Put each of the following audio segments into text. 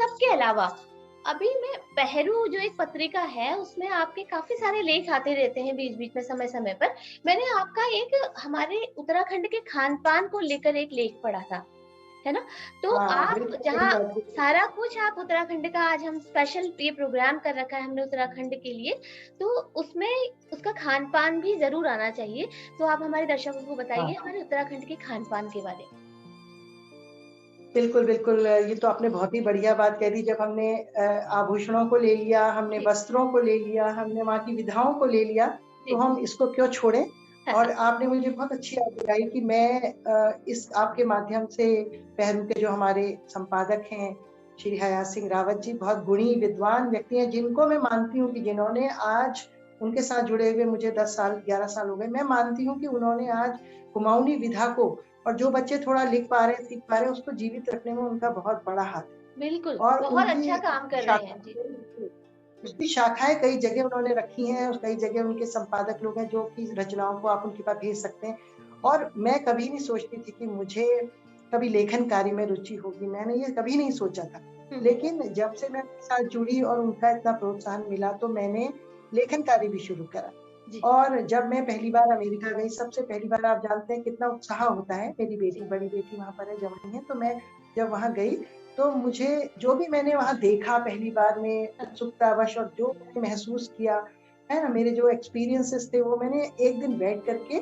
सबके अलावा अभी मैं पहरू जो एक पत्रिका है उसमें आपके काफी सारे लेख आते रहते हैं बीच बीच में समय समय पर। मैंने आपका एक हमारे उत्तराखंड के खान पान को लेकर एक लेख पढ़ा था, है ना? तो हाँ आप बिल्कुल सही जहाँ बात है। सारा कुछ आप उत्तराखंड का, आज हम स्पेशल ये प्रोग्राम कर रखा है हमने उत्तराखंड के लिए, तो उसमें उसका खान पान भी जरूर आना चाहिए। तो आप हमारे दर्शकों को बताइए हाँ हमारे उत्तराखंड के खान पान के बारे में। बिल्कुल बिल्कुल, ये तो आपने बहुत ही बढ़िया बात कह दी। जब हमने आभूषणों को ले लिया, हमने जी वस्त्रों को ले लिया, हमने वहाँ की विधाओं को ले लिया, तो जी। हम इसको क्यों छोड़ें। और आपने मुझे बहुत अच्छी याद दिलाई कि मैं इस आपके माध्यम से पहरू के जो हमारे संपादक हैं श्री हयात सिंह रावत जी, बहुत गुणी विद्वान व्यक्ति हैं, जिनको मैं मानती हूँ कि जिन्होंने आज, उनके साथ जुड़े हुए मुझे 10 साल 11 साल हो गए, मैं मानती हूँ कि उन्होंने आज कुमाऊनी विधा को, और जो बच्चे थोड़ा लिख पा रहे सीख पा रहे उसको जीवित रखने में उनका बहुत बड़ा हाथ है। बिल्कुल, और बहुत उनकी अच्छा काम कर रहे हैं जी। उसकी शाखाएं कई जगह उन्होंने रखी हैं, और कई जगह उनके संपादक लोग हैं जो कि रचनाओं को आप उनके पास भेज सकते हैं। और मैं कभी नहीं सोचती थी कि मुझे कभी लेखन कार्य में रुचि होगी, मैंने ये कभी नहीं सोचा था। लेकिन जब से मैं उनके साथ जुड़ी और उनका इतना प्रोत्साहन मिला, तो मैंने लेखन कार्य भी शुरू करा। और जब मैं पहली बार अमेरिका गई, सबसे पहली बार, आप जानते हैं कितना उत्साह होता है। मेरी बेटी, बड़ी बेटी वहां पर है, जवानी है, तो मैं जब वहां गई तो मुझे जो भी मैंने वहां देखा पहली बार में उत्सुकतावश, और जो मैंने महसूस किया है ना, मेरे जो एक्सपीरियंसेस थे, वो मैंने एक दिन बैठ करके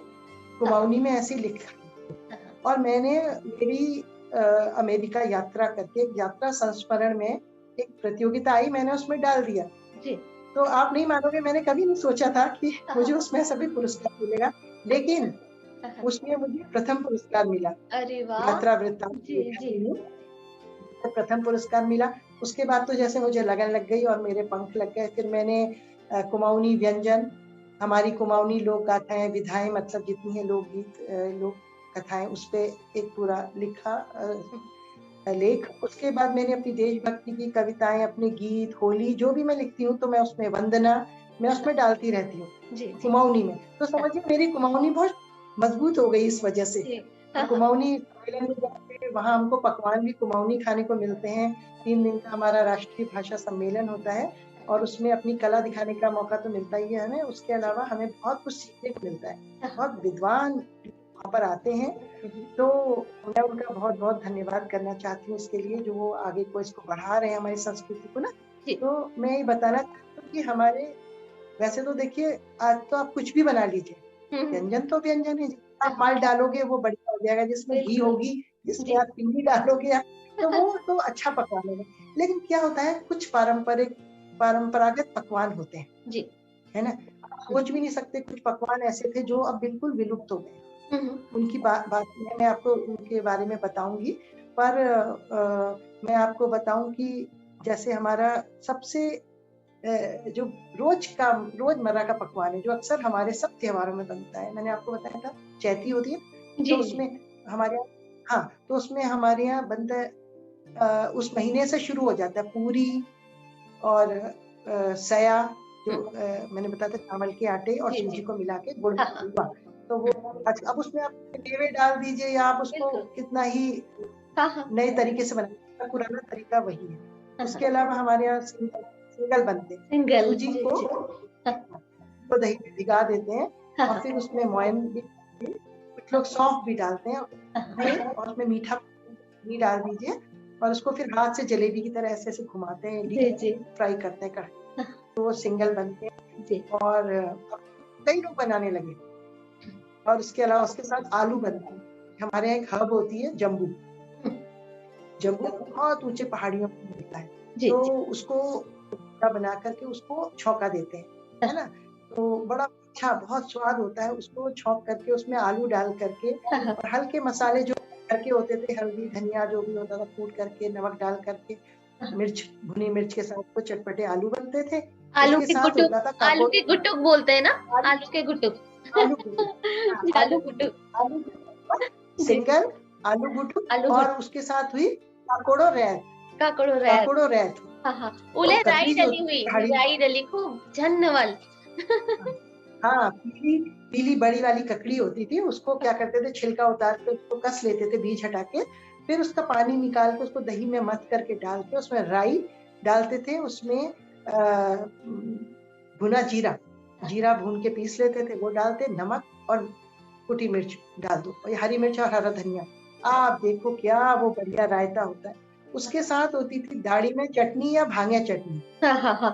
कुमाऊनी में ऐसे लिखा। और मैंने मेरी अमेरिका यात्रा करके, एक यात्रा संस्मरण में एक प्रतियोगिता आई, मैंने उसमें डाल दिया। तो आप नहीं मानोगे, मैंने कभी नहीं सोचा था कि मुझे उसमें सभी पुरस्कार मिलेगा, लेकिन उसमें मुझे प्रथम पुरस्कार मिला। अरे वाह! यात्रा वृत्तांत जी जी। प्रथम पुरस्कार मिला। उसके बाद तो जैसे मुझे लगन लग गई और मेरे पंख लग गए। फिर मैंने कुमाऊनी व्यंजन, हमारी कुमाऊनी लोक गाथाएं, विधाएं, मतलब जितनी है लोकगीत, लोक कथाएं, उस पे एक पूरा लिखा लेख। उसके बाद मैंने अपनी देशभक्ति की कविताएं, अपने गीत, होली, जो भी मैं लिखती हूँ तो मैं उसमें वंदना, मैं उसमें डालती रहती हूँ कुमाऊनी में। तो समझिए मेरी कुमाऊनी बहुत मजबूत हो गई इस वजह से। कुमाऊनी सम्मेलन में जाते, वहाँ हमको पकवान भी कुमाऊनी खाने को मिलते हैं। 3 दिन का हमारा राष्ट्रीय भाषा सम्मेलन होता है, और उसमें अपनी कला दिखाने का मौका तो मिलता ही है हमें। उसके अलावा हमें बहुत कुछ सीखने को मिलता है। बहुत विद्वान वहाँ पर आते हैं, तो मैं उनका बहुत बहुत धन्यवाद करना चाहती हूँ इसके लिए, जो वो आगे को इसको बढ़ा रहे हैं हमारी संस्कृति को ना। तो मैं ये बताना चाहती हूँ कि हमारे, वैसे तो देखिए आज तो आप कुछ भी बना लीजिए, व्यंजन तो व्यंजन है, आप माल डालोगे वो बढ़िया हो जाएगा, जिसमें घी होगी, जिसमें आप चीनी डालोगे तो वो तो अच्छा पकवान होगा। लेकिन क्या होता है, कुछ परंपरागत पकवान होते हैं जी, है ना। आप सोच भी नहीं सकते, कुछ पकवान ऐसे थे जो अब बिल्कुल विलुप्त हो गए। उनकी बात मैं आपको उनके बारे में बताऊंगी। पर मैं आपको बताऊं कि जैसे हमारा सबसे जो रोजमर्रा का पकवान है, जो अक्सर हमारे सब त्योहारों में बनता है, मैंने आपको बताया था चैती होती है, तो उसमें हमारे यहाँ, हाँ, तो उसमें हमारे यहाँ बनता है, उस महीने से शुरू हो जाता है पूरी और सया, जो मैंने बताया था चावल के आटे और सूजी को मिला के गुड़ में हलवा। तो वो अब उसमें आप मेवे डाल दीजिए, या आप उसको कितना ही नए तरीके से बनाइए, पुराना तरीका वही है। उसके अलावा हमारे यहाँ सिंगल बनते हैं, सूजी को दही में भिगा देते हैं, और फिर उसमें मोयन भी, कुछ लोग सौंफ भी डालते हैं, और उसमें मीठा भी डाल दीजिए, और उसको फिर हाथ से जलेबी की तरह ऐसे ऐसे घुमाते हैं, डीप फ्राई करते हैं कढ़ाई, तो वो सिंगल बनते हैं। और कई लोग बनाने लगे। और उसके अलावा उसके साथ आलू बनते हैं। हमारे यहाँ एक हर्ब होती है जम्बू, जम्बू बहुत ऊंचे पहाड़ियों में मिलता है, तो उसको बना करके उसको छौंका देते हैं, है ना। तो बड़ा अच्छा, बहुत स्वाद होता है। उसको छौंक करके उसमें आलू डाल करके, और हल्के मसाले जो करके होते थे, हल्दी धनिया जो भी होता था कूट करके, नमक डाल करके, मिर्च, भुनी मिर्च के साथ वो चटपटे आलू बनते थे। आलू उसके के साथ गुटुक, होता था आलू के गुटुक बोलते हैं ना, आलू के गुटुक, आलू गुटुक, आलू गुटुक, आलू सिंगल आलू गुटुक, और उसके साथ हुई काकोड़ो रैत, काकोड़ो रैत, काकोड़ो रैत, उले राई डली हुई, राई डली खूब झन्नवल। हाँ, पीली पीली बड़ी वाली ककड़ी होती थी, उसको क्या करते थे, छिलका उतार के उसको कस लेते थे, बीज हटा के, फिर उसका पानी निकाल के उसको दही में मथ करके डाल के उसमें राई डालते थे, उसमें भुना जीरा, जीरा भून के पीस लेते थे, वो डालते, नमक और कुटी मिर्च डाल दो, और हरी मिर्च और हरा धनिया। आप देखो क्या वो बढ़िया रायता होता है। उसके साथ होती थी दाढ़ी में चटनी या भांगिया चटनी।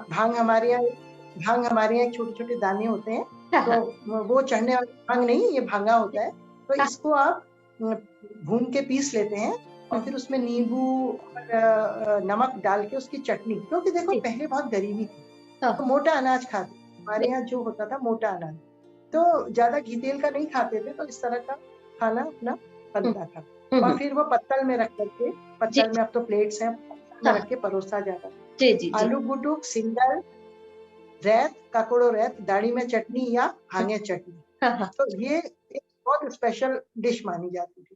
भांग हमारे यहाँ छोटे-छोटे दाने होते हैं, तो वो चढ़ने वाला भांग नहीं, ये भांगा होता है। तो इसको आप भून के पीस लेते हैं और फिर उसमें नींबू और नमक डाल के उसकी चटनी, क्योंकि देखो पहले बहुत गरीबी थी, तो मोटा अनाज खाते, हमारे यहाँ जो होता था मोटा अनाज, तो ज्यादा घी तेल का नहीं खाते थे, तो इस तरह का खाना अपना बनता था। और फिर वो पत्तल में रख करके, पत्तल में अब तो प्लेट्स हैं, पत्तल में रख के परोसा जाता था। आलू गुटुक, सिंगल, रैत, काकोड़ो रैत, दाढ़ी में चटनी या भांगे चटनी। तो ये एक बहुत स्पेशल डिश मानी जाती थी।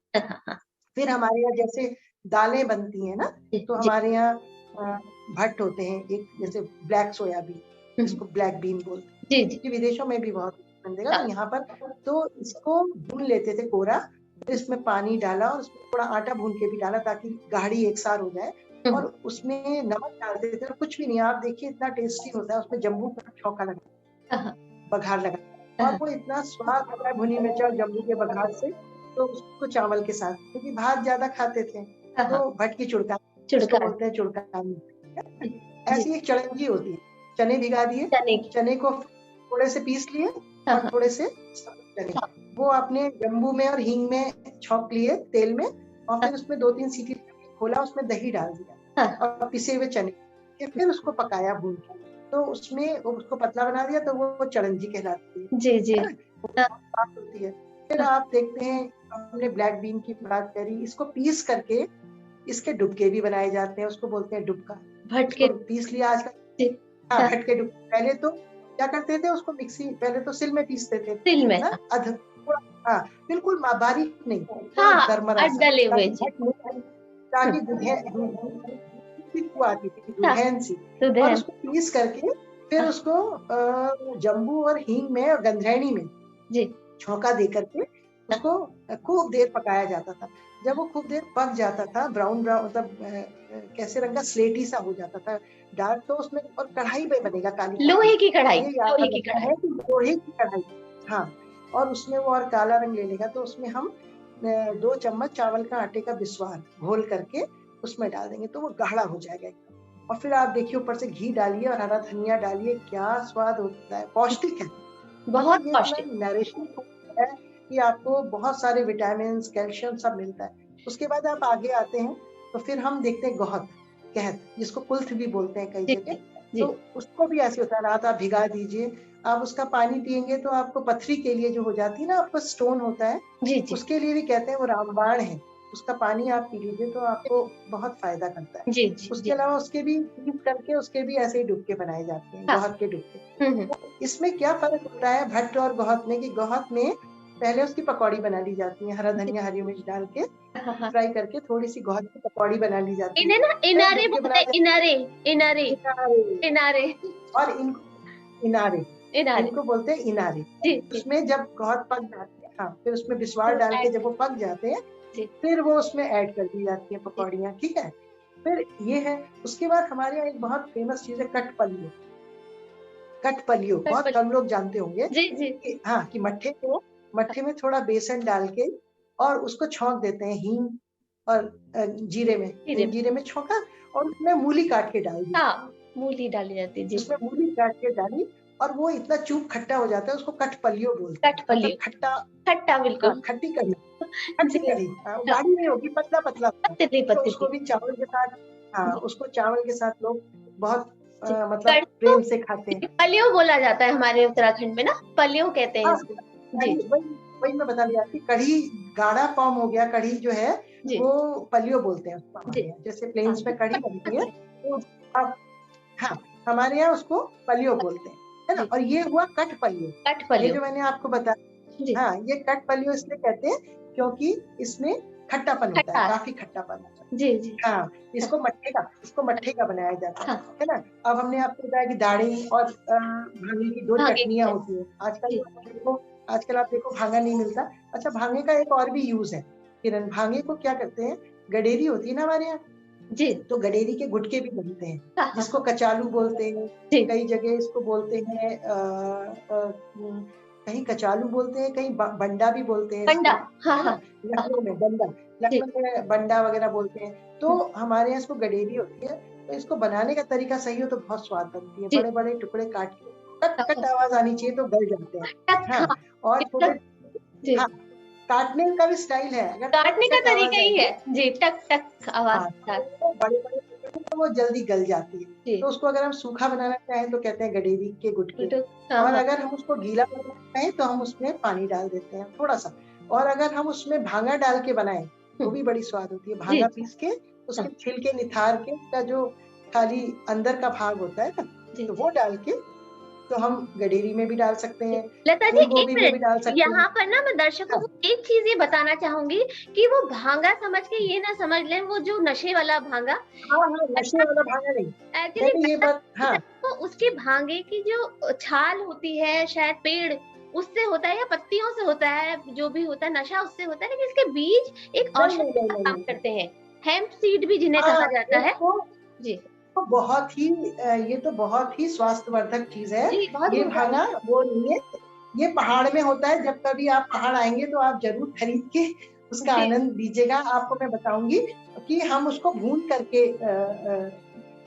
फिर हमारे यहाँ जैसे दालें बनती हैं ना, तो हमारे यहाँ भट्ट होते हैं, एक जैसे ब्लैक सोयाबीन, इसको ब्लैक बीन बोलते हैं, कि विदेशों में भी बहुत बनेगा, तो यहाँ पर तो इसको भून लेते थे कोरा, फिर इसमें पानी डाला और उसमें थोड़ा आटा भून के भी डाला ताकि गाढ़ी एकसार हो जाए, और उसमें नमक डालते थे और कुछ भी नहीं, आप देखिए इतना टेस्टी होता है, उसमें जम्बू का छौंका लगा, बघार लगा, और वो इतना स्वाद आता है भुनी मिर्च और जम्बू के बघार से। तो उसको चावल के साथ, क्योंकि भात ज्यादा खाते थे, तो भट की चुड़का, उसको बोलते हैं चुड़का। ऐसी एक चड़ंगी होती है, चने भिगा दिए, चने को थोड़े से पीस लिए और थोड़े से चने, वो आपने जम्बू में और हींग में छौंक लिए तेल में, और फिर उसमें 2-3 सीटी खोला, उसमें दही डाल दिया और पिसे हुए चने, फिर उसको पकाया भून के, तो उसमें उसको पतला बना दिया, तो वो चड़ंजी कहलाती है। जी होती है। फिर आप देखते हैं, हमने ब्लैक बीन की बात करी, इसको पीस करके इसके डुबके भी बनाए जाते हैं, उसको बोलते हैं डुबका। भट के पीस लिया आजकल, हाँ भट के डुबके। पहले तो क्या करते थे, उसको मिक्सी, पहले तो सिल में पीसते थे, सिल में ना, हाँ बिल्कुल बारीक नहीं, दरमरा ताकि आती थी दुल्हन सी, और उसको पीस करके फिर उसको जम्बू और हींग में और गंधरेनी में छौंका दे करके उसको खूब देर पकाया जाता था। जब वो खूब देर पक जाता था, ब्राउन मतलब कैसे रंग का, स्लेटी सा हो जाता था डार्क, तो उसमें और कढ़ाई पे बनेगा, काली लोहे की कढ़ाई, लोहे की कढ़ाई, हाँ, और उसमें वो और काला रंग ले लेगा, तो उसमें हम 2 चम्मच चावल का आटे का बिस्वार घोल करके उसमें डाल देंगे, तो वो गाढ़ा हो जाएगा एकदम। और फिर आप देखिए ऊपर से घी डालिए और हरा धनिया डालिए, क्या स्वाद होता है, पौष्टिक है, बहुत पौष्टिक, नरिशिंग है कि आपको बहुत सारे विटामिन, कैल्शियम सब मिलता है। उसके बाद आप आगे आते हैं, तो फिर हम देखते हैं गौहत, कहत, जिसको कुल्थ भी बोलते हैं कई जगह, तो उसको भी ऐसे होता है, रात आप भिगा दीजिए, आप उसका पानी पिएंगे तो आपको पथरी के लिए जो हो जाती है ना, आपको स्टोन होता है, उसके लिए भी कहते हैं वो रामबाण है, उसका पानी आप पी लीजिए तो आपको बहुत फायदा करता है। उसके अलावा उसके भी पीस करके उसके भी ऐसे ही डुबके बनाए जाते हैं, गौहत के डुबके। इसमें क्या फर्क होता है भट्ट और गौहत में, कि गौहत में पहले उसकी पकौड़ी बना ली जाती है, हरा धनिया हरी मिर्च डाल के फ्राई करके थोड़ी सी गौहत की पकौड़ी बना ली जाती है। इन्हें ना इनारे बोलते हैं, इनारे, इनारे, इनारे, और इनारे, इनको बोलते हैं इनारे। उसमें जब गौहत पक जाते हैं, हाँ, फिर उसमें बिस्वार डाल के जब वो पक जाते हैं, फिर वो उसमें ऐड कर दी जाती है पकौड़ियाँ, ठीक है। फिर ये है, उसके बाद हमारे यहाँ एक बहुत फेमस चीज है कटपलियो। कटपलियो बहुत कम लोग जानते होंगे, कि हाँ, कि मट्ठे में थोड़ा बेसन डाल के और उसको छौंक देते हैं हींग और जीरे में छौंका, और उसमें मूली काट के डाल दी, मूली डाली जाती है, उसमें मूली काट के डाली, और वो इतना चूक खट्टा हो जाता है, उसको कटपलियो बोलते हैं, मतलब खट्टा बिल्कुल, खट्टी कढ़ी, गाढ़ी नहीं होगी, पतला पतला, तो उसको भी चावल के साथ, हाँ, उसको चावल के साथ लोग बहुत मतलब प्रेम से खाते हैं। पलियो बोला जाता है हमारे उत्तराखंड में ना, पलियो कहते हैं इसको। वही मैं बता रही थी, कढ़ी गाढ़ा फॉर्म हो गया, कढ़ी जो है वो पलियो बोलते हैं उसको, जैसे प्लेन्स में कढ़ी बनती है, तो हाँ, हमारे यहाँ उसको पलियो बोलते हैं, है ना। और ये हुआ कटपलियो, ये जो मैंने आपको बताया, हाँ, ये कटपलियो इसलिए कहते हैं क्योंकि इसमें खट्टापन होता है, काफी खट्टापन होता है, हाँ, इसको मट्ठे का बनाया जाता है ना। अब हमने आपको बताया कि दाढ़ी और भांगे की 2 चटनियां होती है। आजकल आप देखो भांगा नहीं मिलता। अच्छा, भांगे का एक और भी यूज है किरण, भांगे को क्या करते हैं, गडेरी होती है ना हमारे यहाँ, जी। तो गडेरी के गुटके भी बनते हैं, हाँ, हाँ, जिसको कचालू बोलते हैं, जी। कई जगह इसको बोलते हैं कहीं कचालू बोलते हैं, कहीं बंडा भी बोलते हैं अंडा। इसको, हाँ, है हाँ, ना? हाँ, लखनऊ में बंडा, जी। लखनऊ में बंडा वगैरह बोलते हैं। तो हुँ, हमारे यहाँ इसको गडेरी होती है, तो इसको बनाने का तरीका सही हो तो बहुत स्वाद बनती है। जी। बड़े-बड़े टुकड़े काट के हाँ, कट-कट हाँ। आवाज़ आनी चाहिए तो गल जाते हैं। टक हाँ, हाँ, और छोटे मतलब जी। हाँ, काटने का भी स्टाइल है, अगर काटने का टक-टक तरीका आवाज़ ही है। आएगी जी, टक टक आवाज़ हाँ, आता है। तो बड़े-बड़े तो वो जल्दी गल जाती है। जी। तो उसको अगर हम सूखा बनाना चाहें तो कहते हैं गडेरी के गुटके उल्टो हाँ, और हाँ। अगर हम उसको गीला बनाना चाहें तो हम उसमें पानी डाल देते हैं थोड़ा-सा और अगर हम उसमें भांगा डाल के बनाएँ, हुँ, तो भी बड़ी स्वाद होती है। जी, भांगा जी। पीस के हाँ, उसके छिलके निथार के उसका जो खाली अंदर का भाग होता है ना, जी, तो जी। वो डाल के तो हम गडेरी में भी डाल सकते जी। हैं, लता जी फूल 1 गोभी में भी मिनट, डाल सकते हैं। यहाँ पर ना मैं दर्शकों हाँ, को एक चीज़ ये बताना चाहूँगी कि वो भांगा समझ के ये ना समझ लें वो जो नशे वाला भांगा। हाँ, हाँ, नशे अच्छा, वाला भांगा नहीं। एक्चुअली मैंने ये मैं बात हाँ, तो उसके भांगे की जो छाल होती है शायद पेड़ उससे होता है या पत्तियों से होता है, जो भी होता है नशा उससे होता है, लेकिन इसके बीज एक नहीं, नहीं, औषधि नहीं, का नहीं, काम नहीं। करते हैं। हेम्प सीड भी जिन्हें हाँ, कहा जाता एक है। तो जी, तो बहुत ही ये तो बहुत ही स्वास्थ्यवर्धक चीज़ है। जी बहुत ये गुणकारी। भाना वो नहीं है, ये पहाड़ में होता है, जब कभी आप पहाड़ आएँगे तो आप ज़रूर खरीद के उसका जी, आनंद लीजिएगा। आपको मैं बताऊँगी कि हम उसको भून करके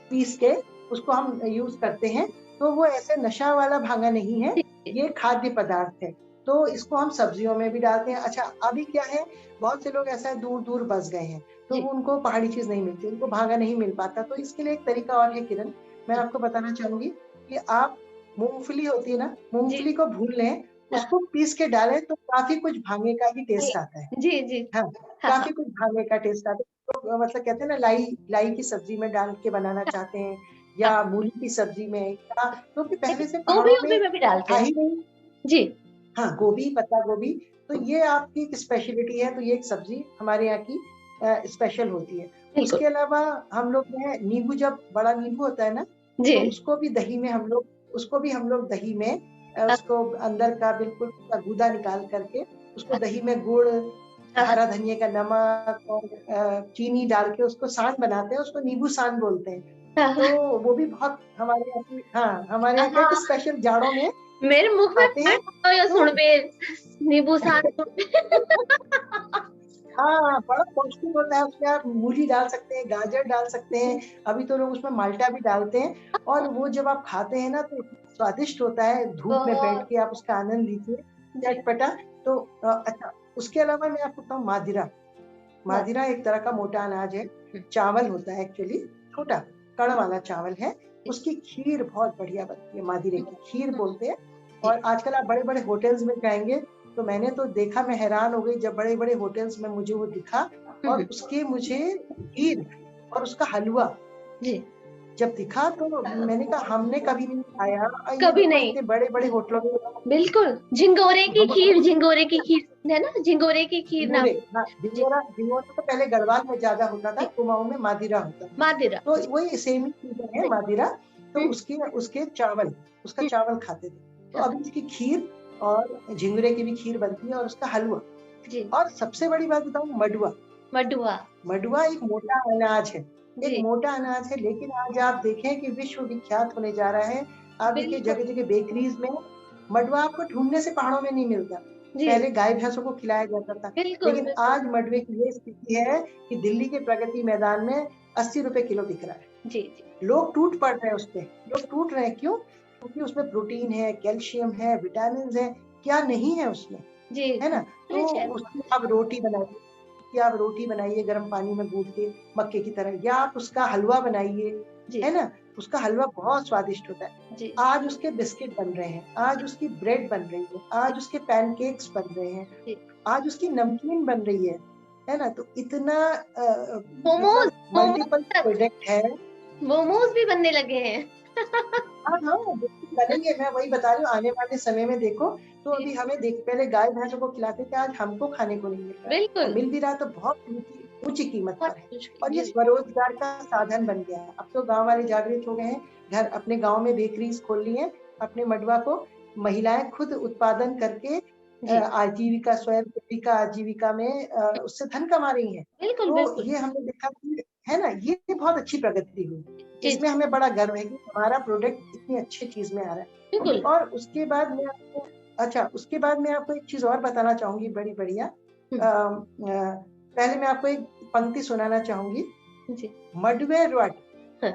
पीस के उसको हम यूज़ करते हैं, तो वो ऐसे नशा वाला भांगा नहीं है, जी, जी, ये खाद्य पदार्थ है। तो इसको हम सब्जियों में भी डालते हैं। अच्छा, अभी क्या है, बहुत से लोग ऐसा है दूर-दूर बस गए हैं, तो जी, उनको पहाड़ी चीज़ नहीं मिलती, उनको भांगा नहीं मिल पाता, तो इसके लिए एक तरीका और है किरण, मैं जी, आपको बताना चाहूँगी कि आप मूँगफली होती है ना, जी, मूँगफली को भून लें, हाँ, उसको पीस के डालें तो काफ़ी कुछ भांगे का ही जी, टेस्ट आता है। जी, जी, हाँ, हाँ, हाँ, काफ़ी कुछ भाँगे का टेस्ट आता है। तो मतलब कहते हैं ना लाई लाई की सब्ज़ी में डाल के बनाना चाहते हैं हाँ, या मूली की सब्ज़ी में या क्योंकि लेकिन पहले से पहाड़ों गोभी-वोभी में में भी डालते था हैं। ही नहीं जी, हाँ, गोभी, पत्ता गोभी, तो ये आपकी एक स्पेशलिटी है, तो ये एक सब्ज़ी हमारे यहाँ की स्पेशल होती है। बिल्कुल। उसके अलावा हम लोग जो है नींबू जब बड़ा नींबू होता है ना, जी, तो उसको भी हम लोग दही में हाँ, उसको अंदर का बिल्कुल उसका गूदा निकाल कर के, उसको हाँ, दही में गुड़, हाँ, हाँ, हरा धनिया का नमक और चीनी डाल के उसको सान बनाते हैं, उसको नींबू सान बोलते हैं। हाँ, तो हाँ, वो भी बहुत हमारे यहाँ की हाँ, हमारे यहाँ का एक हाँ, स्पेशल जाड़ों में मेरे मुँह में खाते हैं। पानी आ गया तो सुन के नींबू साथ हाँ, बड़ा पौष्टिक होता है, उसमें आप मूली डाल सकते हैं, गाजर डाल सकते हैं, अभी तो लोग उसमें माल्टा भी डालते हैं और वो जब आप खाते हैं ना तो इतना स्वादिष्ट होता है, धूप में बैठ बहुत के आप उसका आनंद लीजिए, जी, चटपटा। तो अच्छा, उसके अलावा मैं आपको बताऊँ मादिरा, मत मादिरा एक तरह का मोटा अनाज है, हुँ, चावल होता है एक्चुअली, छोटा, कण वाला चावल है, जी, उसकी खीर बहुत बढ़िया बनती है, मादिरे हुँ, की खीर हुँ, बोलते हैं जी, और आजकल आप बड़े-बड़े होटल्स में जाएँगे, तो मैंने तो देखा मैं हैरान हो गई जब बड़े-बड़े होटल्स में मुझे वो दिखा हुँ, और हुँ, उसके मुझे खीर और उसका हलवा जी, जब दिखा तो मैंने कहा हमने कभी नहीं खाया ये कभी देखो नहीं। इतने बड़े-बड़े जी, होटलों में बिल्कुल, झिंगोरे की खीर है ना? झिंगोरे की खीर नाम झिंगुरे हाँ, जी, झिंगोरा झिंगोरा तो पहले गढ़वाल में ज़्यादा होता था, जी, कुमाऊँ में मादिरा होता था। मादिरा तो जी, वही सेम ही चीज़ें हैं जी, मादिरा, तो हुँ, उसके उसके चावल उसका हुँ, चावल खाते थे। तो हाँ, अभी उसकी खीर और झिंगुरे की भी खीर बनती है और उसका हलवा जी, और सबसे बड़ी बात बताऊँ मडुआ। मडुआ, मडुआ एक मोटा अनाज है, एक जी, मोटा अनाज है लेकिन आज आप देखें कि विश्व विख्यात होने जा रहा है। आप देखिए बिल्कुल, जगह-जगह बेकरीज़ में मडुआ आपको ढूँढने से पहाड़ों में नहीं मिलता। जी, पहले गाय-भैंसों को खिलाया जाता था, बिल्कुल, लेकिन बिल्कुल, आज मडुए की ये स्थिति है कि दिल्ली के प्रगति मैदान में ₹80 किलो बिक रहा है। जी, जी, लोग टूट पड़ रहे हैं उसपे, लोग टूट रहे हैं क्यों? क्योंकि उसमें प्रोटीन है, कैल्शियम है, विटामिन्स हैं, क्या नहीं है उसमें, जी, है ना? तो रिच है उसकी बहुत, आप रोटी बनाइए कि आप रोटी बनाइए गर्म पानी में गूँथ के मक्के की तरह या आप उसका हलवा बनाइए, जी, है ना? उसका हलवा बहुत स्वादिष्ट होता है। जी, आज उसके बिस्किट बन रहे हैं, आज उसकी ब्रेड बन रही है, जी, आज उसके पैनकेक्स बन रहे हैं, जी, आज उसकी नमकीन बन रही है ना? तो इतना मोमोज़ मतलब मोमोज़ मल्टीपल तक प्रोडक्ट है मोमोज़ भी बनने लगे हैं। हाँ, हाँ, बिल्कुल बनेंगे, मैं वही बता रही हूँ आने वाले समय में देखो, तो जी, अभी हमें देख पहले गाय-भैंसों को खिलाते थे, आज हमको खाने को नहीं मिल रहा है और बिल्कुल, मिल भी रहा है तो बहुत ऊँची ऊँची कीमत बहुत पर है मुश्किल और ये जी, स्वरोज़गार का साधन बन गया है। अब तो गाँव वाले जागृत हो गए हैं, घर अपने गाँव में बेकरीज़ खोल ली हैं, अपने मडुआ को महिलाएँ खुद उत्पादन करके जी। आजीविका स्वयं सेविका आजीविका में उससे धन कमा रही हैं। बिल्कुल, तो बिल्कुल। ये हमने देखा कि है ना, ये बहुत अच्छी प्रगति हुई। जी, इसमें जी। हमें बड़ा गर्व है कि हमारा प्रोडक्ट इतनी अच्छी चीज़ में आ रहा है। बिल्कुल। और उसके बाद मैं आपको अच्छा, उसके बाद मैं आपको एक चीज़ और बताना चाहूँगी बड़ी बढ़िया। हुँ। पहले मैं आपको एक पंक्ति सुनाना चाहूँगी। जी। मडवे रट, हाँ,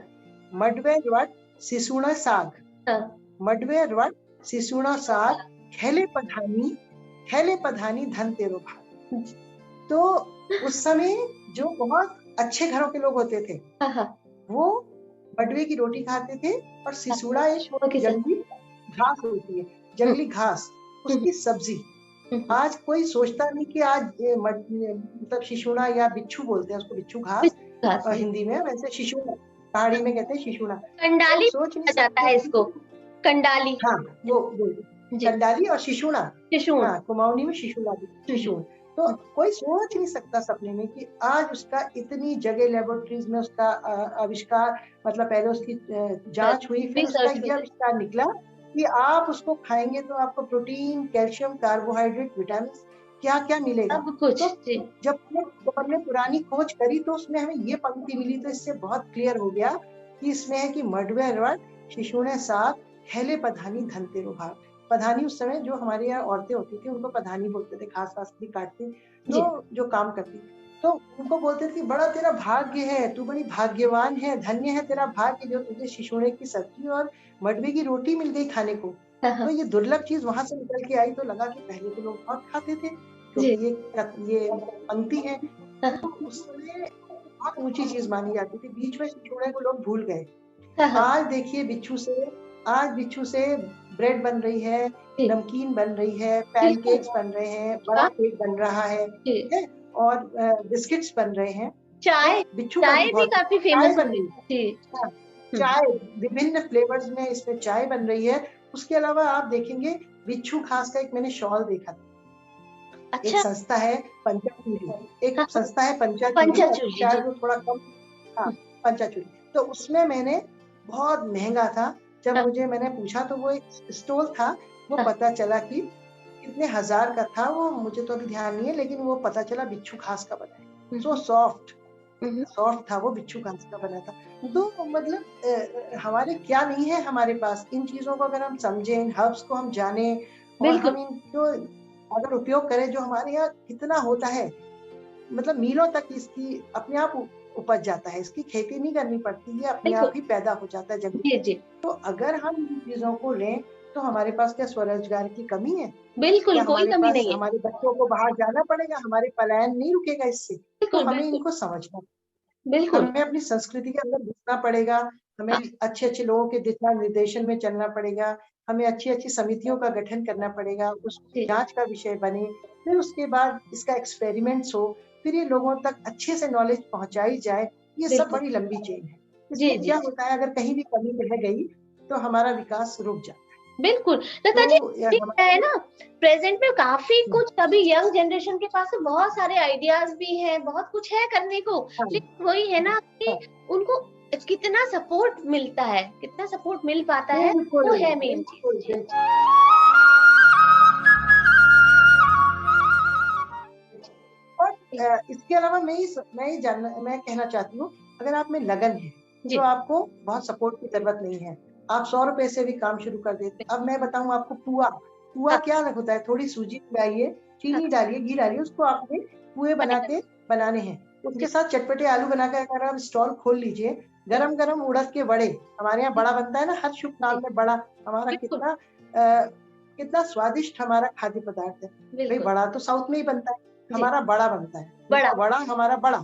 मडवे रट सिसुणा साग, हाँ। मडवे रट सिसुणा साग, खेले पधानी धन तेरो भाग। जी। तो उस समय जो बहुत अच्छे घरों के लोग होते थे, हाँ, हाँ। वो बटुए की रोटी खाते थे और सिसुड़ा एक छोड़ के चल। जंगली घास होती है, हुँ, जंगली घास, हुँ, हुँ, उसकी सब्जी। हुँ, हुँ। आज कोई सोचता नहीं कि आज ये मतलब शिशुना या बिच्छू बोलते हैं उसको, बिच्छू घास घास जी। हिंदी में, वैसे शिशुना पहाड़ी में कहते हैं शिशुना। तो कंडाली सोच नहीं कहा जाता सकते है कि इसको, कंडाली। हाँ, जी, वो जी। कंडाली और शिशुना। शिशुन। हाँ, कुमाऊनी में शिशुना भी हुँ, हुँ, शिशुन। तो हुँ। कोई सोच नहीं सकता सपने में कि आज उसका इतनी जगह लैबोरेटरीज़ में उसका आविष्कार, मतलब पहले उसकी जाँच हुई, फिर उसका रिसर्च ये हुई। आविष्कार निकला कि आप उसको खाएँगे तो आपको प्रोटीन, कैल्शियम, कार्बोहाइड्रेट, विटामिन्स क्या-क्या मिलेगा। सब कुछ। तो जी। जब हमने दौर में पुरानी खोज करी तो उसमें हमें ये पंक्ति मिली, तो इससे बहुत क्लियर हो गया कि इसमें है कि मडवे रट शिशुने साग, हेले पधानी धन तेरो भाग। पधानी उस समय जो हमारे यहाँ औरतें होती थी उनको पधानी बोलते थे, घास-वास भी काटती, जी। तो जो काम करती। तो उनको बोलते थे कि बड़ा तेरा भाग्य है, तू बड़ी भाग्यवान है, धन्य है तेरा भाग्य जो तुझे शिशुड़े की सब्जी और मडवे की रोटी मिल गई खाने को। हाँ, तो हाँ। ये दुर्लभ चीज़ वहाँ से निकल के आई, तो लगा कि पहले तो लोग बहुत खाते थे, जी। क्योंकि ये पंक्ति है, हाँ, तो उस समय बहुत ऊँची चीज़ मानी जाती थी। बीच में शिशुड़े को लोग भूल गए। हाँ, हाँ। आज देखिए बिच्छू से ब्रेड बन रही है, जी। नमकीन बन रही है, बिल्कुल। पैनकेक्स बन रहे हैं, बड़ा हाँ, केक बन रहा जी। है? और बिस्किट्स बन रहे हैं। तो चाय बिच्छू का भी चाय भी बहुत काफ़ी चाय फ़ेमस हो बन गई। रही है। जी। हाँ, हुँ। चाय विभिन्न फ्लेवर्स में इसमें चाय बन रही है। उसके अलावा आप देखेंगे बिच्छू घास का एक मैंने शॉल देखा था। एक अच्छा। संस्था है पंचाचूली, हाँ, एक संस्था है पंचाचूली, अभी पंचाचूली जी। शायद वो थोड़ा कम। हाँ, हुँ, पंचाचूली। तो उसमें मैंने बहुत महँगा था, जब हाँ, मैंने पूछा तो वो एक स्टॉल था, वो हाँ। पता चला कि कितने हज़ार का था वो, मुझे तो अभी ध्यान नहीं है, लेकिन वो पता चला बिच्छू घास का बना है। हुँ, सो हुँ, हुँ, हुँ, सॉफ्ट था वो, बिच्छू घास का बना था। हुँ, हुँ। तो मतलब हमारे क्या नहीं है हमारे पास, इन चीज़ों को अगर हम समझें, इन हर्ब्स को हम जानें और बिल्कुल, हम इनको अगर उपयोग करें, जो हमारे यहाँ कितना होता है, मतलब मीलों तक इसकी अपने आप उपज जाता है, इसकी खेती नहीं करनी पड़ती, ये अपने आप बिल्कुल। ही पैदा हो जाता है जमीन जी, में। जी। तो अगर हम इन चीज़ों को लें, तो हमारे पास क्या स्वरोज़गार की कमी है? बिल्कुल, क्या कोई हमारे कमी पास नहीं है। हमारे बच्चों को बाहर जाना पड़ेगा? हमारे पलायन नहीं रुकेगा इससे? तो बिल्कुल, हमें बिल्कुल, इनको समझना, बिल्कुल। हमें अपनी संस्कृति के अंदर घुसना पड़ेगा, हमें हाँ, अच्छे-अच्छे लोगों के दिशा-निर्देशन में चलना पड़ेगा, हमें अच्छी-अच्छी समितियों का गठन करना पड़ेगा, उसको जी, जाँच का विषय बने, फिर उसके बाद इसका एक्सपेरिमेंट्स हो, फिर ये लोगों तक अच्छे से नॉलेज पहुँचाई जाए, ये सब बिल्कुल। बड़ी लंबी चेन है। जी, इसमें जी, क्या जी। होता है, अगर कहीं भी कमी रह गई, तो हमारा विकास रुक जाता है। बिल्कुल, लता जी तो ठीक है हमारे ना, प्रेज़ेंट में काफ़ी हुँ, कुछ अभी यंग जनरेशन के पास तो बहुत सारे आइडियाज़ भी हैं, बहुत कुछ है करने को, हाँ, लेकिन वही है हाँ, ना कि हाँ, उनको कितना सपोर्ट मिलता है, कितना सपोर्ट मिल पाता है, बिल्कुल, वो है मेन चीज़। बिल्कुल, जी। बिल्कुल। और जी, इसके अलावा मैं कहना चाहती हूँ, अगर आप में लगन है, तो जी, आपको बहुत सपोर्ट की ज़रूरत नहीं है। आप ₹100 से भी काम शुरू कर देते हैं। अब मैं बताऊँ आपको पुआ, पुआ हाँ, क्या होता है, थोड़ी सूजी मिलाइए, हाँ, चीनी डालिए, घी डालिए, उसको आपने पुए बना बनेगा। के बनाने हैं। जी, उसके साथ चटपटे आलू बना के अगर आप स्टॉल खोल लीजिए, गरम-गरम उड़द के वड़े, हमारे यहाँ जी, बड़ा बनता है ना, हर शुभ जी, काम में बड़ा, हमारा बिल्कुल, कितना स्वादिष्ट हमारा खाद्य पदार्थ है। भई बिल्कुल, बड़ा तो साउथ में ही बनता है, जी, हमारा बड़ा बनता है। बड़ा, उनका वड़ा हमारा बड़ा,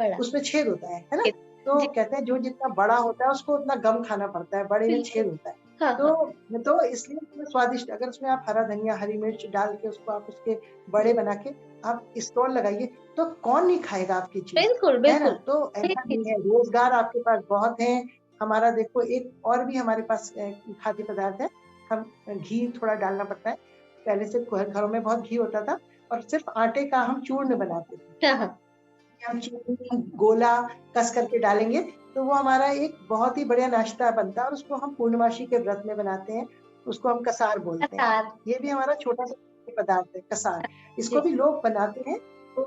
बड़ा, उसमें छेद होता है ना? जी, तो जी, कहते हैं जो जितना बड़ा होता है उसको उतना गम खाना पड़ता है, बड़े में बिल्कुल। छेद होता है। हाँ, हाँ, तो इसलिए इतना स्वादिष्ट, अगर उसमें आप हरा धनिया, हरी मिर्च डाल के उसको आप उसके बड़े जी, बना के आप स्टॉल लगाइए, तो कौन नहीं खाएगा आपकी चीज़, बिल्कुल, है ना? बिल्कुल, तो सही ऐसा नहीं चीज़। है, रोज़गार आपके पास बहुत हैं। हमारा देखो एक और भी हमारे पास खाद्य पदार्थ है, हम घी थोड़ा डालना पड़ता है। पहले से घरों में बहुत घी होता था और सिर्फ़ आटे का हम चूर्ण बनाते थे। हाँ, हाँ, हम चीनी गोला कस करके डालेंगे, तो वो हमारा एक बहुत ही बढ़िया नाश्ता बनता है और उसको हम पूर्णमासी के व्रत में बनाते हैं, उसको हम कसार बोलते हैं। अचार, ये भी हमारा छोटा-सा पदार्थ है कसार। इसको जी भी लोग बनाते हैं, तो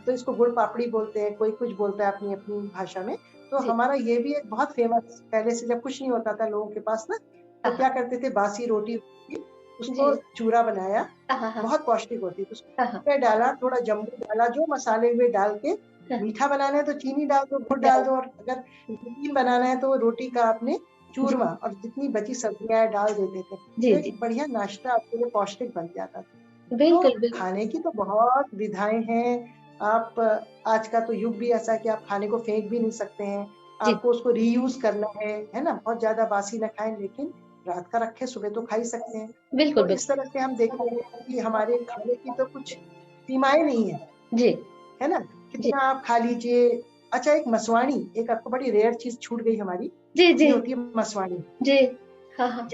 तो इसको गुड़ पापड़ी बोलते हैं, कोई कुछ बोलता है अपनी अपनी भाषा में। तो जी। हमारा ये भी एक बहुत फेमस, पहले से जब कुछ नहीं होता था लोगों के पास ना, तो हाँ, क्या हाँ। करते थे, बासी रोटी थी, उसको जी। चूरा बनाया, हाँ, हाँ, हाँ। बहुत पौष्टिक होती है, तो हाँ, हाँ। उसमें डाला, थोड़ा जम्बू डाला, जो मसाले हुए डाल के, हाँ, मीठा बनाना है तो चीनी डाल दो, गुड़ डाल डाल दो, और अगर नमकीन बनाना है तो रोटी का आपने जी, चूरमा और जितनी बची सब्जियाँ डाल देते थे। तो जी, एक जी। बढ़िया नाश्ता आपके लिए पौष्टिक बन जाता था। तो बिल्कुल, बिल्कुल। खाने की तो बहुत विधाएँ हैं। आप आज का तो युग भी ऐसा है कि आप खाने को फेंक भी नहीं सकते हैं। जी, आपको उसको रीयूज़ करना है ना? बहुत ज़्यादा बासी ना खाएँ, लेकिन रात का रखे सुबह तो खा ही सकते हैं। बिल्कुल, तो इस बिल्कुल। तरह से हम देखते हैं कि हमारे खाने की तो कुछ सीमाएँ नहीं हैं, जी, है ना? जी। कितना आप खा लीजिए। अच्छा, एक मसवाणी, एक आपको बड़ी रेयर चीज़ छूट गई हमारी, जी, जी, ये होती है मसवाणी। जी। हाँ, हाँ।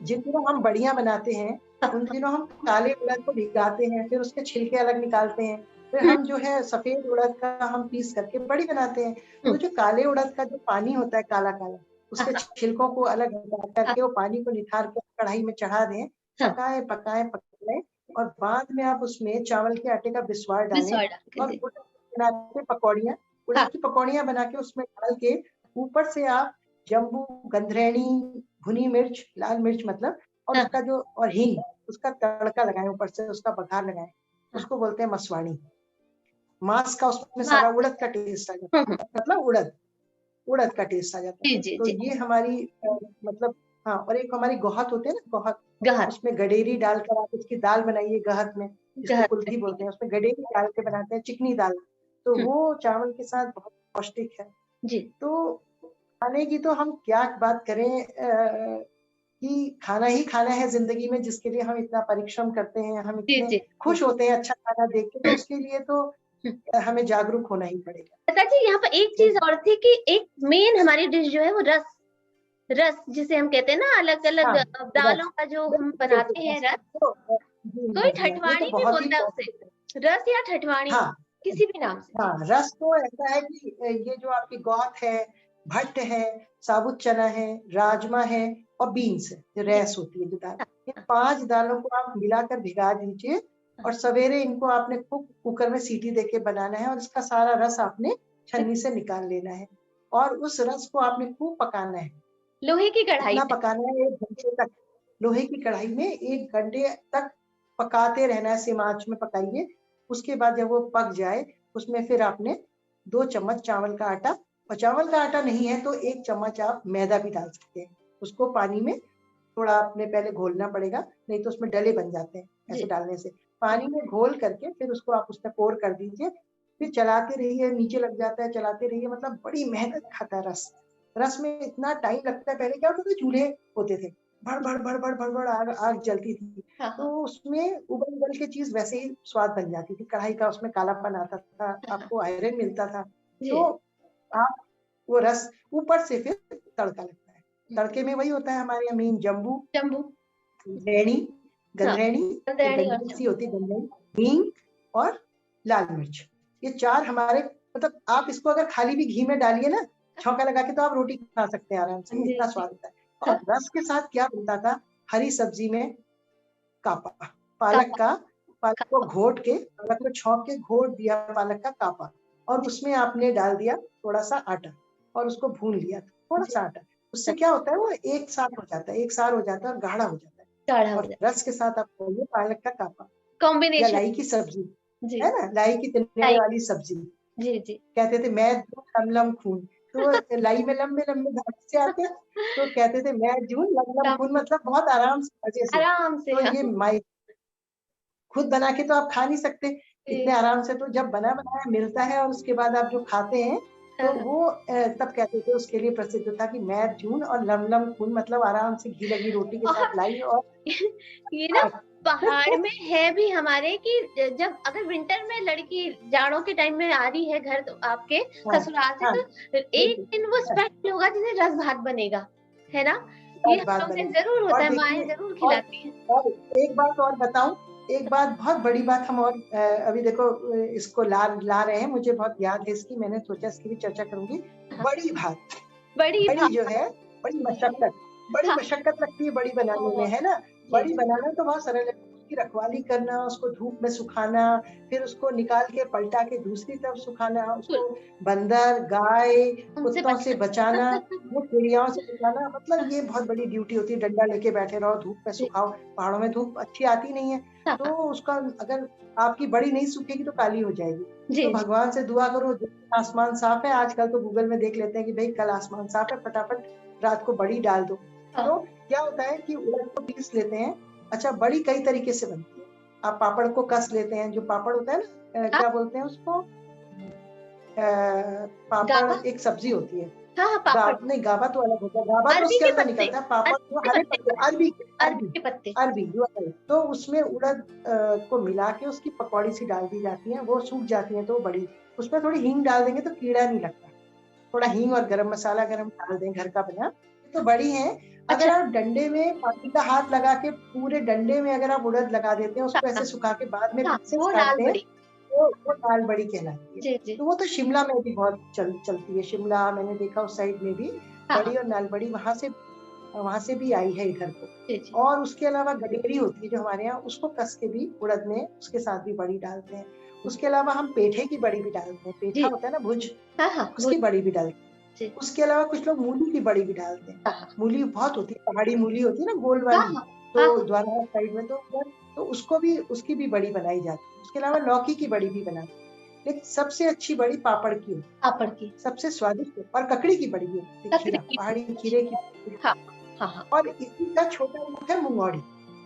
जिन दिनों हम बड़ियाँ बनाते हैं, हाँ, उन हाँ। दिनों हम काले उड़द को भिगाते हैं, फिर उसके छिलके अलग निकालते हैं, फिर हुँ, हम जो है सफ़ेद उड़द का हम पीस करके बड़ी बनाते हैं। हुँ। तो जो काले उड़द का जो पानी होता है काला-काला, हाँ, उसके हाँ। छिलकों को अलग निकाल हाँ, करके वो पानी को निथार के कढ़ाई में चढ़ा दें, हाँ। पकाएँ, पकाएँ, पकाएँ, और बाद में आप उसमें चावल के आटे का बिस्वार डालें, बिसौर डाल के, और जी। उड़द हाँ, की पकौड़ियाँ बना के उसमें डाल के, ऊपर से आप जम्बू, गंधरेनी, भुनी मिर्च, लाल मिर्च मतलब, और हाँ, उसका जो और हींग, उसका तड़का लगाएँ, ऊपर से उसका बघार लगाएँ। हाँ। उसको बोलते हैं मसवाणी। माँस का उसमें सारा बात उड़द का टेस्ट आ हुँ, जाता हुँ। है, मतलब उड़द, उड़द का टेस्ट आ जाता है। जी, जी, तो जी। ये हमारी मतलब, हाँ, और एक हमारी गौहत होते हैं ना, गौहत, गहत, उसमें गडेरी डालकर आप उसकी दाल बनाइए गहत में, जिसको गहत कुल्थी लगती बोलते है। हैं, उसमें गडेरी डाल के बनाते हैं, चिकनी दाल। तो हुँ, वो चावल के साथ बहुत पौष्टिक है। जी। तो खाने की तो हम क्या बात करें, कि खाना ही खाना है ज़िंदगी में, जिसके लिए हम इतना परिश्रम करते हैं, हम जी, इतने जी, जी। खुश होते हैं अच्छा खाना देख के, तो उसके लिए तो हुँ। हमें जागरूक होना ही पड़ेगा। लता जी, यहाँ पे एक चीज़ जैसे और थी कि एक मेन हमारी डिश जो है वो रस रस जिसे हम कहते हैं ना, अलग-अलग हाँ, रस, दालों का जो हम बिल्कुल, बनाते बिल्कुल, हैं रस रस, तो जी, कोई जी, हाँ, ये तो ठठवाणी भी बहुत ही बोलता है उसे। पौष्टिक है। रस या ठठवाणी, हाँ, किसी भी नाम से। जी। हाँ, रस तो ऐसा है कि ये जो आपकी गौत है, भट्ट है, साबुत चना है, राजमा है और बीन्स है, जो जी। रैस होती है जो दाल, हाँ, इन हाँ, 5 दालों को आप मिलाकर भिगा दीजिए, हाँ। और सवेरे इनको आपने खूब कुकर में सीटी देके बनाना है, और इसका सारा रस आपने फिर छन्नी से निकाल लेना है, और उस रस को आपने खूब पकाना है। लोहे की कढ़ाई कितना में। पकाना है, 1 घंटे तक, लोहे की कढ़ाई में 1 घंटे तक पकाते रहना है, सिम आँच में पकाइए। उसके बाद जब वो पक जाए, उसमें फिर आपने 2 चम्मच चावल का आटा, और चावल का आटा नहीं है तो 1 चम्मच आप मैदा भी डाल सकते हैं। उसको पानी में थोड़ा आपने पहले घोलना पड़ेगा, नहीं तो उसमें डले बन जाते हैं, जी। ऐसे डालने से। पानी में घोल करके फिर उसको आप उसमें पोर कर दीजिए, फिर चलाते रहिए, नीचे लग जाता है, चलाते रहिए, मतलब बड़ी मेहनत खाता है रस। रस में इतना टाइम लगता है, पहले क्या होता था, चूल्हे होते थे, भड़-भड़, भड़-भड़, भड़-भड़ आग आग जलती थी, हाँ, तो हाँ। उसमें उबल-उबल के चीज़ वैसे ही स्वाद बन जाती थी, कढ़ाई का उसमें कालापन आता था, हाँ, हाँ। आपको आयरन मिलता था। जी। तो आप वो रस ऊपर से फिर तड़का लगता है। हुँ। तड़के में वही होता है हमारे यहाँ मेन जम्बू, जम्बू। रैनी, हाँ, गंधरैनी, जो गंधेड़ी और गंधी सी जम्बू। होती है गंधरैनी, हींग और लाल मिर्च। ये 4 हमारे, मतलब आप इसको अगर खाली भी घी में डालिए ना, छौंका लगा के, तो आप रोटी खा सकते हैं आराम से, जी, इतना जी। स्वाद होता है। हाँ, और रस के साथ क्या बनता था, हरी सब्जी में कापा, पालक कापा, का, पालक को कापा। घोट के, पालक को छौंक के घोट दिया पालक का कापा, और जी, उसमें आपने डाल दिया थोड़ा-सा आटा, और उसको भून लिया, जी। थोड़ा-सा आटा। उससे अच्छा, क्या होता है, वो एक साथ हो जाता है, एक सार हो जाता है और गाढ़ा हो जाता है। गाढ़ा हो और जाए। रस के साथ आप खाइए पालक का कापा, या कॉम्बिनेशन। लाई की सब्जी, जी। है ना? लाई की तिलहन राइट। वाली सब्जी। जी, जी। कहते थे मैं दूँ लम-लम खून, तो वो लाई में लंबे-लंबे धागे से आते हैं, तो कहते थे मैं जूँ लम-लम खून, काफ़ी मतलब बहुत आराम से, मज़े से। आराम से तो हाँ, ये माई खुद बना के तो आप खा नहीं सकते इतने जी। आराम से, तो जब बना-बनाया मिलता है और उसके बाद आप जो खाते हैं, हाँ, तो हाँ। वो तब कहते थे, उसके लिए प्रसिद्ध था कि मैं जून और लम-लम खून, मतलब आराम से घी लगी रोटी के और साथ लाई और ये ना पहाड़ में है भी हमारे कि जब अगर विंटर में लड़की जाड़ों के टाइम में आ रही है घर तो आपके हाँ, ससुराल से हाँ, तो एक बिल्कुल। दिन वो हाँ, स्पेशल होगा जिसे रस भात बनेगा, है ना? ये दाल हम भात लोग में बनेगा। ज़रूर होता और है, माएँ देखिए, ज़रूर और खिलाती हैं। और एक बात और बताऊँ, एक बात, बहुत बड़ी बात हम, और अभी देखो इसको ला ला रहे हैं, मुझे बहुत याद है इसकी, मैंने सोचा इसकी भी चर्चा करूँगी। हाँ, बड़ी भात, बड़ी बड़ी जो भात है, बड़ी मशक्कत, बड़ी हाँ, मशक्कत लगती है बड़ी बनाने में, बहुत है ना? जी, बड़ी जी। बनाना तो बहुत सरल है। उसकी रखवाली करना, उसको धूप में सुखाना, फिर उसको निकाल के पलटा के दूसरी तरफ सुखाना, बिल्कुल, उसको बंदर, गाय, उनसे कुत्तों से बचाना। बचाना, वो चिड़ियाओं से बचाना, मतलब ये बहुत बड़ी ड्यूटी होती है। डंडा लेके बैठे रहो, धूप में जी, सुखाओ, पहाड़ों में धूप अच्छी आती नहीं है, हाँ, तो हाँ, उसका अगर आपकी बड़ी नहीं सूखेगी तो काली हो जाएगी। तो जी, जी, भगवान से दुआ करो, आसमान साफ है, आजकल तो गूगल में देख लेते हैं कि भाई कल आसमान साफ है, फटाफट रात को बड़ी डाल दो। हाँ, तो क्या होता है कि उड़द को पीस लेते हैं। अच्छा, बड़ी कई तरीके से बनती है। आप पापड़ को कस लेते हैं, जो पापड़ होता है ना, हाँ, क्या बोलते हैं उसको, पापड़ गावा, एक सब्जी होती है। हाँ, हाँ, पापड़, नहीं, गाबा तो अलग होता है, गाबा तो अरबी उसके के अंदर पत्ते, निकलता है, पापड़ अरबी जो के हरे पत्ते, पत्ते, अरबी के, अरबी अरबी, के पत्ते, अरबी जो है, तो उसमें उड़द को मिला के उसकी पकौड़ी सी डाल दी जाती है, वो सूख जाती है तो बड़ी, उसमें थोड़ी हींग डाल देंगे तो कीड़ा नहीं लगता। थोड़ा हींग और गरम मसाला गरम डाल दें घर का बना, ये तो बड़ी है। अगर अच्छा, आप डंडे में पानी का हाथ लगा के पूरे डंडे में अगर आप उड़द लगा देते हैं, हाँ, उसको हाँ, ऐसे सुखा के बाद में हाँ, पीसेस वो दाल काटते हैं, बड़ी, वो दाल बड़ी कहलाती है। जी, जी, तो वो तो शिमला में भी बहुत चलती है, शिमला मैंने देखा उस साइड में भी हाँ, हाँ, बड़ी और नाल बड़ी वहां से भी आई है इधर को। जी, जी, और उसके अलावा गडेरी होती है जो हमारे यहाँ, उसको कस के भी उड़द में उसके साथ भी बड़ी डालते हैं। उसके अलावा हम पेठे की बड़ी भी डालते हैं, पेठा जी, होता है ना भुज, हाँ, हाँ, वो, उसकी बड़ी भी डालते हैं। जी, उसके अलावा कुछ लोग मूली की बड़ी भी डालते हैं। हाँ, हाँ, मूली बहुत होती है, पहाड़ी मूली होती है ना गोल हाँ, वाली, हाँ, हाँ, तो हाँ, द्वारका साइड में तो उधर, तो उसको भी, उसकी भी बड़ी बनाई जाती है। उसके अलावा लौकी की बड़ी भी बनाते हैं। लेकिन सबसे अच्छी बड़ी पापड़ की होती है, पापड़ की, सबसे स्वादिष्ट, और ककड़ी की बड़ी भी होती है, ककड़ी खीरा, की, पहाड़ी खीरे की बड़ी भी। हाँ, हाँ, हाँ, और इसी का छोटा रूप है मुंगौड़ी।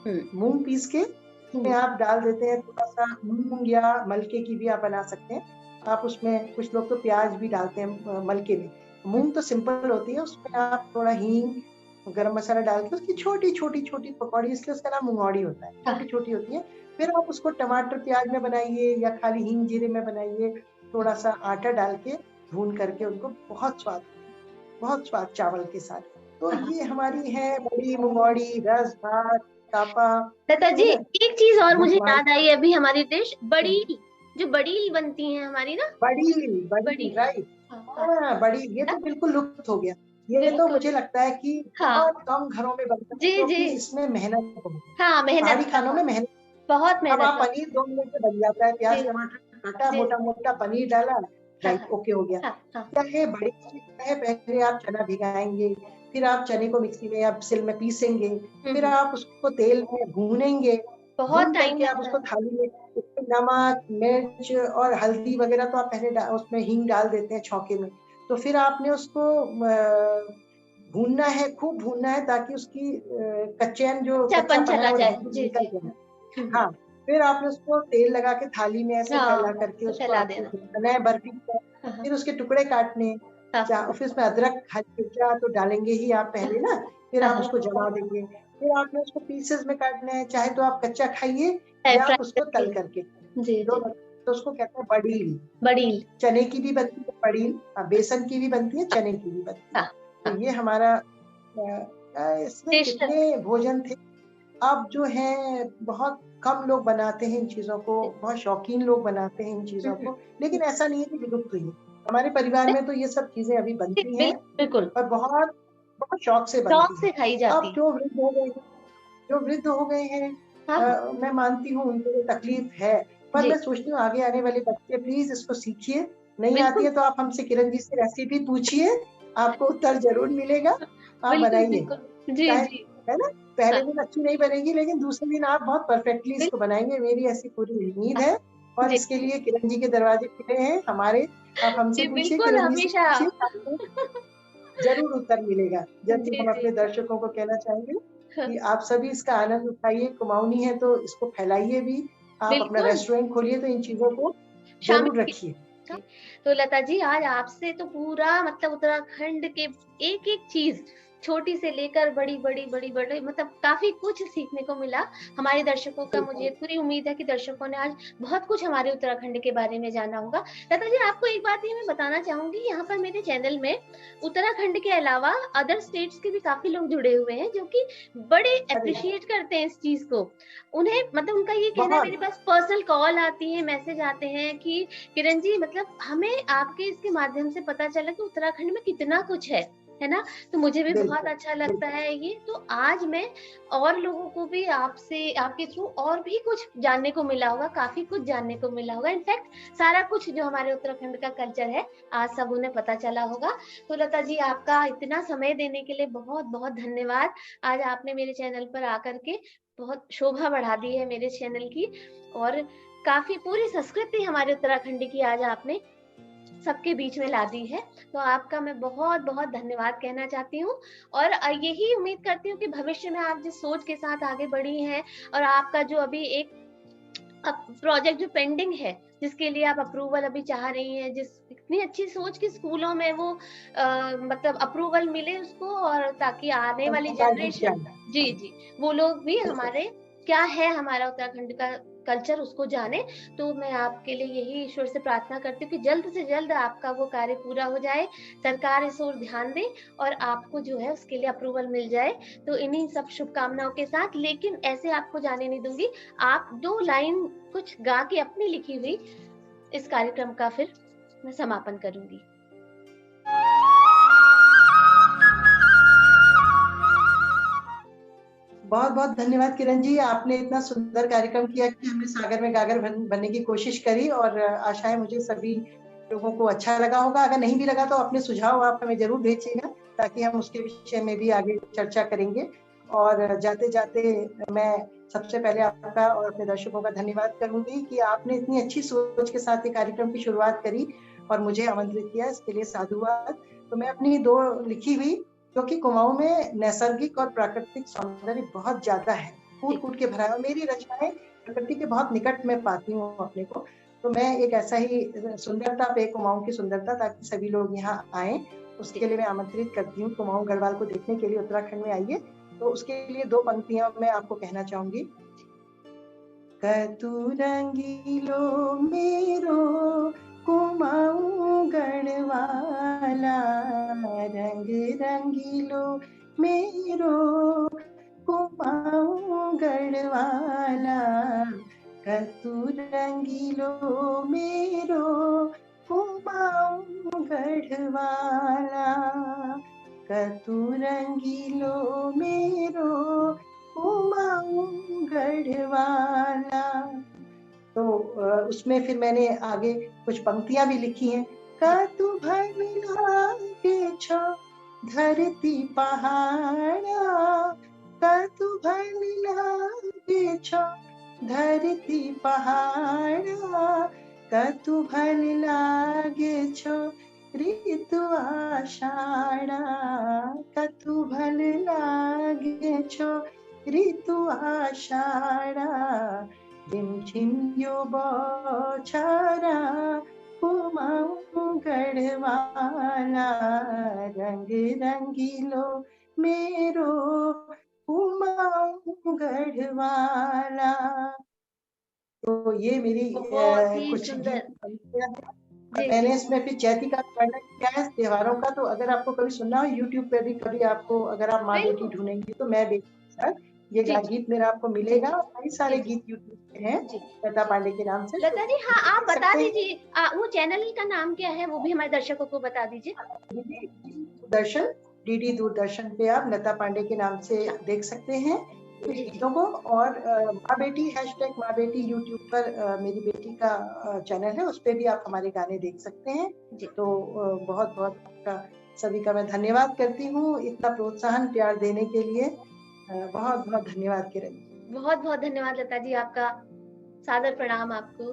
हुँ, मूंग पीस के उसमें हुँ, आप डाल देते हैं थोड़ा-सा मूंग, या मलके की भी आप बना सकते हैं। आप उसमें कुछ लोग तो प्याज़ भी डालते हैं मलके में। हुँ, मूंग तो सिंपल होती है, उसमें आप थोड़ा हींग, गरम मसाला डाल के उसकी छोटी-छोटी पकौड़ी, इसलिए उसका नाम मुंगौड़ी होता है, हाँ, छोटी-छोटी होती है। फिर आप उसको टमाटर प्याज़ में बनाइए या खाली हींग जीरे में बनाइए, थोड़ा-सा आटा डाल के भून करके उनको, बहुत स्वाद चावल के साथ। तो हाँ, हाँ। ये हमारी है बड़ी, मुंगौड़ी, रस भात, कापा, लता है जी, ना? एक चीज़ और मुझे भुटमाल, याद आई अभी, हमारी डिश बड़ील, जो बड़ील बनती है हमारी ना, बड़ी, बड़ील, राइट। हाँ, हाँ, हाँ, बड़ी, ये ना? तो बिल्कुल लुप्त हो गया। ये तो बिल्कुल, मुझे लगता है कि हाँ, बहुत कम घरों में बनता है, जी, जी, क्योंकि इसमें मेहनत बहुत है। हाँ, पहाड़ी मेहनत का खानों में मेहनत। बहुत अब मेहनत आप का, पनीर 2 मिनट में बन जाता है, जी, प्याज़ टमाटर काटा, जी, मोटा-मोटा पनीर डाला, हाँ, राइट, हाँ, ओके हो गया। हाँ, हाँ, क्या है बड़ी चीज़ क्या है, पहले आप चना भिगाएँगे, फिर आप चने को मिक्सी में या सिल में पीसेंगे, हुँ, फिर हुँ, आप उसको तेल में भूनेंगे, बहुत भून टाइम करके आप लगता उसको है। थाली में, उसमें नमक, मिर्च और हल्दी वगैरह तो आप पहले उसमें हींग डाल देते हैं छौंके में। तो फिर आपने उसको भूनना है, खूब भूनना है ताकि उसकी कच्चैन जो कच्चापन कच्चापन है चला वो जाए, निकल जी, निकल जी, जाए। हुँ, हाँ, फिर आपने उसको तेल लगा के थाली में ऐसे फैला हाँ, करके से उसको फैला आपको देना। बनाना है बर्फी की तरह। हाँ, हाँ, फिर उसके टुकड़े काटने, हाँ, फिर उसमें अदरक, हरी मिर्चा तो डालेंगे ही आप हाँ, पहले ना, फिर हाँ, आप हाँ, उसको जमा देंगे। फिर आपने उसको पीसेज़ में काटना है, चाहे तो आप कच्चा खाइए फ्राई या आप फ्राई उसको करके, तल करके जी, जी, दोनों। तो उसको कहते हैं बड़ील। बड़ील, चने की भी बनती है बड़ील, बेसन की भी बनती है, चने की भी बनती है। हाँ, तो हाँ, ये हमारा इसमें स्पेशल, कितने भोजन थे। अब जो है बहुत कम लोग बनाते हैं इन चीज़ों को, बहुत शौकीन लोग बनाते हैं इन हुँ, चीज़ों हुँ, को, हुँ, लेकिन ऐसा नहीं है कि विलुप्त हुई है। हमारे परिवार में तो ये सब चीज़ें अभी बनती हैं बिल्कुल, और बहुत बहुत शौक से शौक बनती हैं। से खाई जाती अब है। जो वृद्ध हो गए हैं, हाँ, हाँ, मैं मानती हूँ उनको ये तकलीफ है, पर जी, मैं सोचती हूँ आगे आने वाले बच्चे प्लीज़ इसको सीखिए। नहीं आती बिल्कुल, है तो आप हमसे किरण जी से रेसिपी पूछिए, आपको उत्तर ज़रूर मिलेगा, आप बिल्कुल, बनाइए। बिल्कुल, जी, चाहे, जी, है ना? पहले हाँ, दिन अच्छी नहीं बनेगी लेकिन दूसरे दिन आप बहुत परफेक्टली बिल इसको बनाएँगे, मेरी ऐसी पूरी उम्मीद हाँ, है। और जी, इसके लिए किरण जी के दरवाजे खुले हैं हमारे, आप हमसे जी, पूछिए, बिल्कुल, किरण जी से हमेशा। पूछिए, आपको ज़रूर उत्तर मिलेगा। ज़रूर जी, हम जी, अपने दर्शकों को कहना चाहेंगे हाँ, कि आप सभी इसका आनंद उठाइए, कुमाऊनी है तो इसको फैलाइए भी। आप अपना बिल्कुल, रेस्टोरेंट खोलिए तो इन चीज़ों को ज़रूर शामिल रखिए। कीजिए। तो लता जी, आज आपसे तो पूरा मतलब उत्तराखंड के एक-एक चीज़, छोटी से लेकर बड़ी मतलब काफ़ी कुछ सीखने को मिला। हमारे दर्शकों का, मुझे बिल्कुल, पूरी उम्मीद है कि दर्शकों ने आज बहुत कुछ हमारे उत्तराखंड के बारे में जाना होगा। लता जी, आपको एक बात ये मैं बताना चाहूँगी, यहाँ पर मेरे चैनल में उत्तराखंड के अलावा अदर स्टेट्स के भी काफ़ी लोग जुड़े हुए हैं, जो कि बड़े अरे वाह! एप्रिशिएट करते हैं इस चीज़ को। उन्हें मतलब उनका ये कहना है, बहुत, मेरे पास पर्सनल कॉल आती है, मैसेज आते हैं कि किरण जी, मतलब हमें आपके इसके माध्यम से पता चला कि उत्तराखंड में कितना कुछ है। है ना? तो मुझे भी बहुत बिल्कुल, अच्छा लगता बिल्कुल। है ये। तो आज मैं और लोगों को भी आपसे आपके थ्रू और भी कुछ जानने को मिला होगा, काफ़ी कुछ जानने को मिला होगा। इनफैक्ट सारा कुछ जो हमारे उत्तराखंड का कल्चर है, आज सब उन्हें पता चला होगा। तो लता जी, आपका इतना समय देने के लिए बहुत-बहुत धन्यवाद। आज आपने मेरे चैनल पर आकर के बहुत शोभा बढ़ा दी है मेरे चैनल की, और काफ़ी पूरी संस्कृति हमारे उत्तराखंड की आज आपने सबके बीच में ला दी है। तो आपका मैं बहुत-बहुत धन्यवाद कहना चाहती हूँ, और यही उम्मीद करती हूँ कि भविष्य में आप जिस सोच के साथ आगे बढ़ी हैं, और आपका जो अभी एक प्रोजेक्ट जो पेंडिंग है, जिसके लिए आप अप्रूवल अभी चाह रही हैं, जिस इतनी अच्छी सोच कि स्कूलों में वो मतलब अप्रूवल मिले उसको, और ताकि आने वाली संस्कार दी जनरेशन, जाए। जी, जी, वो लोग भी बिल्कुल। हमारे क्या है हमारा उत्तराखंड का कल्चर उसको जाने। तो मैं आपके लिए यही ईश्वर से प्रार्थना करती हूँ कि जल्द से जल्द आपका वो कार्य पूरा हो जाए, सरकार इस ओर ध्यान दे, और आपको जो है उसके लिए अप्रूवल मिल जाए। तो इन्हीं सब शुभकामनाओं के साथ, लेकिन ऐसे आपको जाने नहीं दूँगी। आप 2 लाइन कुछ गा के अपनी लिखी हुई इस कार्यक्रम का फिर मैं समापन करूँगी। बहुत-बहुत धन्यवाद किरण जी, आपने इतना सुंदर कार्यक्रम किया कि हमने सागर में गागर बनने की कोशिश करी, और आशा है मुझे सभी लोगों को अच्छा लगा होगा। अगर नहीं भी लगा तो अपने सुझाव आप हमें ज़रूर भेजिएगा, ताकि हम उसके विषय में भी आगे चर्चा करेंगे। और जाते-जाते मैं सबसे पहले आपका और अपने दर्शकों का धन्यवाद करूँगी कि आपने इतनी अच्छी सोच के साथ ये कार्यक्रम की शुरुआत करी और मुझे आमंत्रित किया, इसके लिए साधुवाद। तो मैं अपनी 2 लिखी हुई, क्योंकि कुमाऊँ में नैसर्गिक और प्राकृतिक सौंदर्य बहुत ज़्यादा है, जी, कूट-कूट के भरा है, और मेरी रचनाएँ प्रकृति के बहुत निकट में पाती हूँ अपने को। तो मैं एक ऐसा ही सुंदरता पे कुमाऊँ की सुंदरता, ताकि सभी लोग यहाँ आएँ, जी। उसके लिए मैं आमंत्रित करती हूँ कुमाऊँ गढ़वाल को देखने के लिए उत्तराखंड में आइए। तो उसके लिए 2 पंक्तियाँ मैं आपको कहना चाहूँगी। कतु रंगीलो मेरो कुमाऊँ गढ़वाला, रंग रंगीलो मेरो कुमाऊँ गढ़वाला, कतु रंगीलो मेरो कुमाऊँ गढ़वाला, कतु रंगीलो मेरो कुमाऊँ गढ़वाला। तो उसमें फिर मैंने आगे कुछ पंक्तियाँ भी लिखी हैं। जी। कातु भर लागे छो धरती पहाड़ा, कातु भर लागे छो धरती पहाड़ा, कातु भर लागे छो ऋतु आषाढ़ा, कातु भर लागे छो ऋतु आषाढ़ा, झिमझिम यो बौछारा कुमाऊँ गढ़वाला, रंग रंगीलो मेरो कुमाऊँ गढ़वाला। तो ये मेरी बहुत ही कुछ गीत सुंदर। पंक्तियाँ हैं, और जी, जी। मैंने इसमें फिर चैती का वर्णन किया है त्योहारों का। तो अगर आपको कभी सुनना हो यूट्यूब पे भी, कभी आपको अगर आप माँ बेटी बिल्कुल। ढूंढेंगी तो मैं बेटी के साथ ये जी, जी। गीत मेरा आपको जी, मिलेगा, जी। और कई जी, सारे जी। गीत यूट्यूब पे हैं जी, लता जी। पांडे के नाम से, तो लता जी, हाँ, आप देख बता सकते हैं। दीजिए वो चैनल का नाम क्या है? वो भी हमारे दर्शकों को बता दीजिए। दूरदर्शन, डीडी दूरदर्शन पे आप लता पांडे के नाम से अच्छा। देख सकते हैं मेरे जी, जी। गीतों को। और माँ बेटी हैशटैग माँ बेटी यूट्यूब पर मेरी बेटी का चैनल है, उस पे भी आप हमारे गाने देख सकते हैं। जी। तो बहुत बहुत आपका सभी का मैं धन्यवाद करती हूँ इतना प्रोत्साहन प्यार देने के लिए। बहुत बहुत धन्यवाद किरण। बहुत-बहुत धन्यवाद लता जी, आपका सादर प्रणाम आपको।